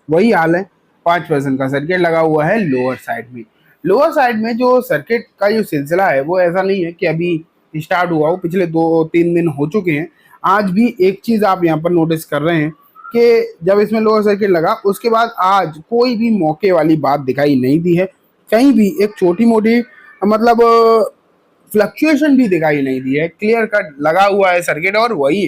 वही हाल है, 5% का सर्किट लगा हुआ है लोअर साइड में। लोअर साइड में जो सर्किट का जो सिलसिला है वो ऐसा नहीं है कि अभी स्टार्ट हुआ हो, पिछले 2-3 दिन हो चुके हैं। आज भी एक चीज़ आप यहाँ पर नोटिस कर रहे हैं कि जब इसमें लोअर सर्किट लगा उसके बाद आज कोई भी मौके वाली बात दिखाई नहीं दी है, कहीं भी एक छोटी मोटी मतलब फ्लक्चुएशन भी दिखाई नहीं दी है। क्लियर कट लगा हुआ है सर्किट और वही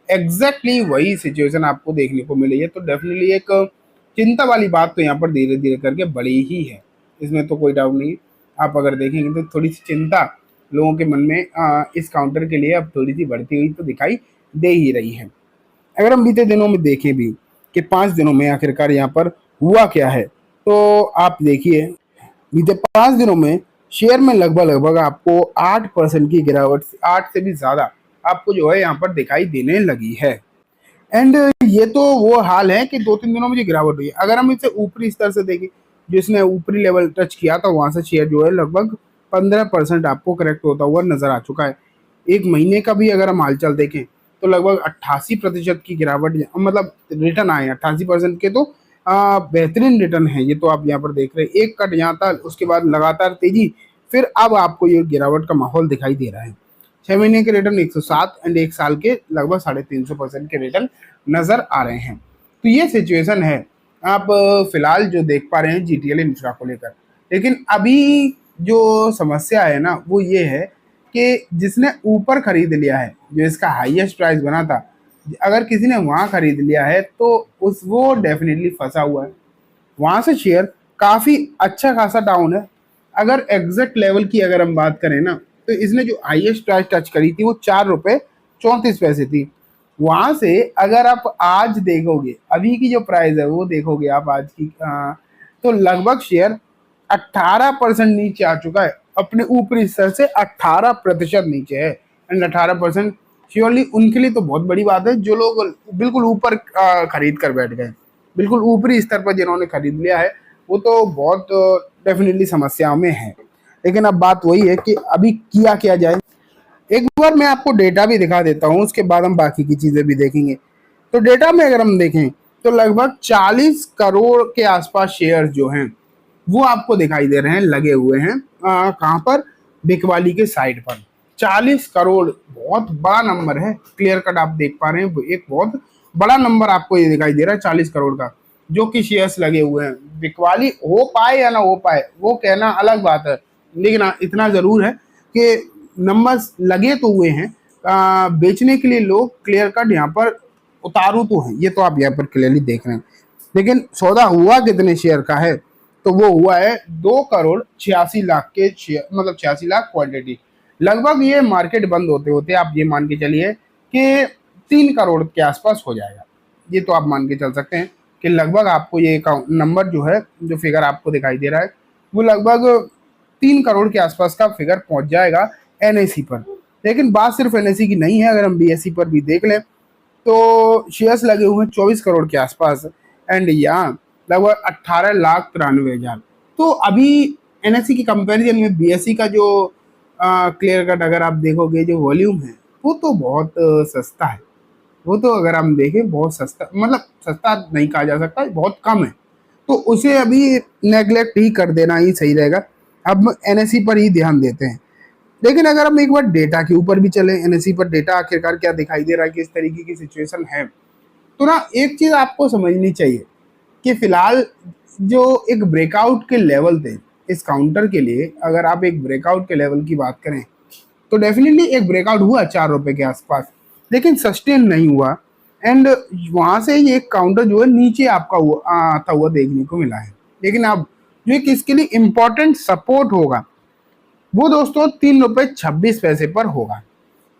एग्जैक्टली वही सिचुएशन आपको देखने को मिली है। तो डेफिनेटली एक चिंता वाली बात तो यहाँ पर धीरे धीरे करके बढ़ी ही है, इसमें तो कोई डाउट नहीं। आप अगर देखेंगे तो थोड़ी सी चिंता लोगों के मन में इस काउंटर के लिए अब थोड़ी सी बढ़ती हुई तो दिखाई दे ही रही है। अगर हम बीते दिनों में देखें भी कि 5 दिनों में आखिरकार यहाँ पर हुआ क्या है, तो आप देखिए बीते 5 दिनों में शेयर में लगभग लगभग आपको 8% की गिरावट, 8 से भी ज्यादा आपको जो है यहाँ पर दिखाई देने लगी है। एंड ये तो वो हाल है कि 2-3 दिनों में जो गिरावट हुई है। अगर हम इसे ऊपरी स्तर से देखें, जिसने ऊपरी लेवल टच किया था वहां से शेयर जो है लगभग 15% आपको करेक्ट होता हुआ नजर आ चुका है। एक महीने का भी अगर हम हालचाल देखें तो लगभग 88% की गिरावट, मतलब रिटर्न आए 88% के, तो बेहतरीन रिटर्न है ये। तो आप यहाँ पर देख रहे हैं एक कट यहाँ था, उसके बाद लगातार तेजी, फिर अब आपको ये गिरावट का माहौल दिखाई दे रहा है। 6 महीने के रिटर्न 107 एंड एक साल के लगभग 350% के रिटर्न नजर आ रहे हैं। तो ये सिचुएशन है आप फिलहाल जो देख पा रहे हैं जीटीएल इंफ्रा को लेकर। लेकिन अभी जो समस्या है ना वो ये है कि जिसने ऊपर खरीद लिया है, जो इसका हाईएस्ट प्राइस बना था, अगर किसी ने वहां खरीद लिया है तो उस वो डेफिनेटली फंसा हुआ है। वहां से शेयर काफी अच्छा खासा डाउन है। अगर एग्जैक्ट लेवल की अगर हम बात करें ना, तो इसने जो हाईएस्ट प्राइस टच करी थी वो 4 रुपए 34 पैसे थी। वहां से अगर आप आज देखोगे, अभी की जो प्राइस है वो देखोगे आप आज की, तो लगभग शेयर 18% नीचे आ चुका है। अपने ऊपरी स्तर से 18% नीचे है। एंड 18% श्योरली उनके लिए तो बहुत बड़ी बात है जो लोग बिल्कुल ऊपर खरीद कर बैठ गए, बिल्कुल ऊपरी स्तर पर जिन्होंने खरीद लिया है वो तो बहुत डेफिनेटली समस्याओं में है। लेकिन अब बात वही है कि अभी किया क्या जाए। एक बार मैं आपको डेटा भी दिखा देता हूँ, उसके बाद हम बाकी की चीजें भी देखेंगे। तो डेटा में अगर हम देखें तो लगभग 40 करोड़ के आसपास शेयर जो हैं वो आपको दिखाई दे रहे हैं लगे हुए हैं। कहाँ पर? बिकवाली के साइड पर 40 करोड़ बहुत बड़ा नंबर है। क्लियर कट आप देख पा रहे हैं, एक बहुत बड़ा नंबर आपको ये दिखाई दे रहा है 40 करोड़ का, जो कि शेयर्स लगे हुए हैं। बिकवाली हो पाए या ना हो पाए वो कहना अलग बात है, लेकिन इतना जरूर है कि नंबर्स लगे तो हुए हैं। बेचने के लिए लोग क्लियर कट यहाँ पर उतारू तो हैं, ये तो आप यहाँ पर क्लियरली देख रहे हैं। लेकिन सौदा हुआ कितने शेयर का है? तो वो हुआ है 2 करोड़ 86 लाख के शेयर, मतलब 86 लाख क्वांटिटी। लगभग ये मार्केट बंद होते होते आप ये मान के चलिए कि 3 करोड़ के आसपास हो जाएगा। ये तो आप मान के चल सकते हैं कि लगभग आपको ये नंबर जो है, जो फिगर आपको दिखाई दे रहा है वो लगभग 3 करोड़ के आसपास का फिगर पहुंच जाएगा एनएससी पर। लेकिन बात सिर्फ एनएससी की नहीं है, अगर हम बीएससी पर भी देख लें तो शेयर्स लगे हुए हैं 24 करोड़ के आसपास। एंड यहाँ लगभग 18,93,000। तो अभी एनएससी की कंपैरिजन में बीएससी का जो क्लियर कट अगर आप देखोगे जो वॉल्यूम है वो तो बहुत सस्ता है। वो तो अगर हम देखें बहुत सस्ता, मतलब सस्ता नहीं कहा जा सकता, बहुत कम है। तो उसे अभी नेग्लेक्ट ही कर देना ही सही रहेगा। अब एनएससी पर ही ध्यान देते हैं। लेकिन अगर हम एक बार डेटा के ऊपर भी चले, एनएससी पर डेटा आखिरकार क्या दिखाई दे रहा है, किस तरीके की सिचुएशन है, तो ना एक चीज आपको समझनी चाहिए कि फिलहाल जो एक ब्रेकआउट के लेवल थे इस काउंटर के लिए, अगर आप एक ब्रेकआउट के लेवल की बात करें तो डेफिनेटली एक ब्रेकआउट हुआ 4 रुपए के आसपास, लेकिन सस्टेन नहीं हुआ। एंड वहां से ये एक काउंटर जो है नीचे आपका आता हुआ देखने को मिला है। लेकिन अब जो एक इसके लिए इम्पोर्टेंट सपोर्ट होगा वो दोस्तों 3 रुपए 26 पैसे पर होगा।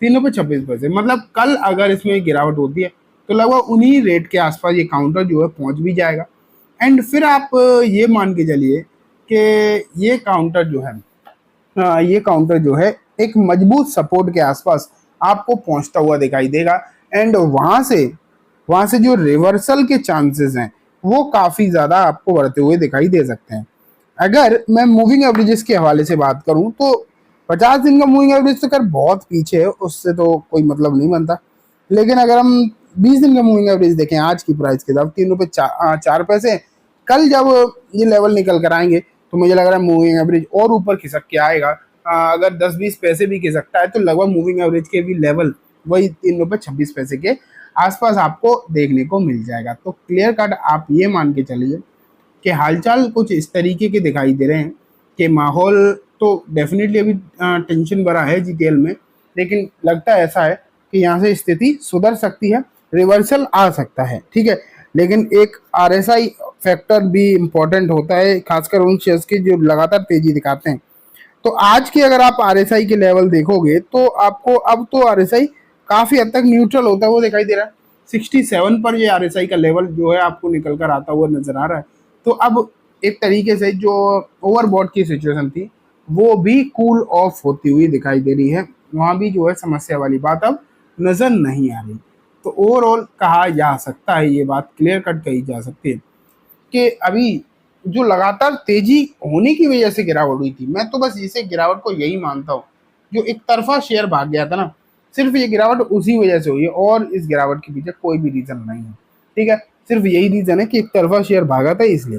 3 रुपए 26 पैसे, मतलब कल अगर इसमें गिरावट होती है तो लगभग उन्हीं रेट के आसपास ये काउंटर जो है पहुंच भी जाएगा। एंड फिर आप ये मान के चलिए कि ये काउंटर जो है, ये काउंटर जो है एक मजबूत सपोर्ट के आसपास आपको पहुंचता हुआ दिखाई देगा। एंड वहां से जो रिवर्सल के चांसेस हैं वो काफी ज्यादा आपको बढ़ते हुए दिखाई दे सकते हैं। अगर मैं मूविंग एवरेजेस के हवाले से बात करूं तो 50 दिन का मूविंग एवरेज तो कर बहुत पीछे है, उससे तो कोई मतलब नहीं बनता। लेकिन अगर हम 20 दिन का मूविंग एवरेज देखें आज की प्राइस के हिसाब 3 रुपए 4 पैसे। कल जब ये लेवल निकल कर आएंगे तो मुझे लग रहा है मूविंग एवरेज और ऊपर खिसक के आएगा। अगर 10-20 पैसे भी खिसकता है तो लगभग मूविंग एवरेज के भी लेवल वही 3 रुपए 26 पैसे के आसपास आपको देखने को मिल जाएगा। तो क्लियर कट आप ये मान के चलिए कि हालचाल कुछ इस तरीके के दिखाई दे रहे हैं कि माहौल तो डेफिनेटली अभी टेंशन भरा है जीटीएल में, लेकिन लगता है ऐसा है कि यहाँ से स्थिति सुधर सकती है, रिवर्सल आ सकता है, ठीक है। लेकिन एक आरएसआई फैक्टर भी इम्पोर्टेंट होता है, खासकर उन शेयर्स के जो लगातार तेजी दिखाते हैं। तो आज की अगर आप आरएसआई के लेवल देखोगे तो आपको अब तो आरएसआई काफी हद तक न्यूट्रल होता है वो दिखाई दे रहा है। 67 पर ये आरएसआई का लेवल जो है आपको निकल कर आता हुआ नजर आ रहा है। तो अब एक तरीके से जो ओवरबॉट की सिचुएशन थी वो भी कूल ऑफ होती हुई दिखाई दे रही है, वहां भी जो है समस्या वाली बात अब नजर नहीं आ रही। तो ओवरऑल कहा जा सकता है, ये बात क्लियर कट कही जा सकती है कि अभी जो लगातार तेजी होने की वजह से गिरावट हुई थी, मैं तो बस इसे गिरावट को यही मानता हूँ, जो एक तरफा शेयर भाग गया था ना, सिर्फ ये गिरावट उसी वजह से हुई है और इस गिरावट के पीछे कोई भी रीजन नहीं है, ठीक है। सिर्फ यही रीजन है कि एक तरफा शेयर भागा था इसलिए।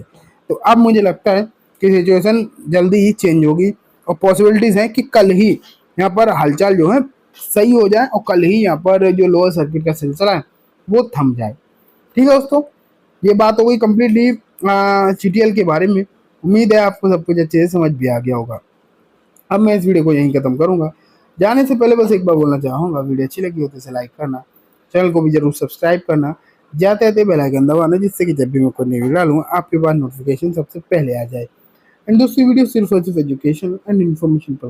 तो अब मुझे लगता है कि सिचुएशन जल्दी ही चेंज होगी और पॉसिबिलिटीज है कि कल ही यहाँ पर हलचल जो है सही हो जाए और कल ही यहाँ पर जो लोअर सर्किट का सिलसिला है वो थम जाए, ठीक है दोस्तों। ये बात हो गई कम्प्लीटली सीटीएल के बारे में। उम्मीद है आपको सब कुछ अच्छे से समझ भी आ गया होगा। अब मैं इस वीडियो को यहीं खत्म करूंगा। जाने से पहले बस एक बार बोलना चाहूँगा, वीडियो अच्छी लगी हो तो इसे लाइक करना, चैनल को भी जरूर सब्सक्राइब करना, जाते जाते बेल आइकन दबाना, जिससे कि जब भी मैं कोई नई वीडियो डालूँ आपके पास नोटिफिकेशन सबसे पहले आ जाए। एंड दोस्तों वीडियो सिर्फ और सिर्फ एजुकेशन एंड इन्फॉर्मेशन पर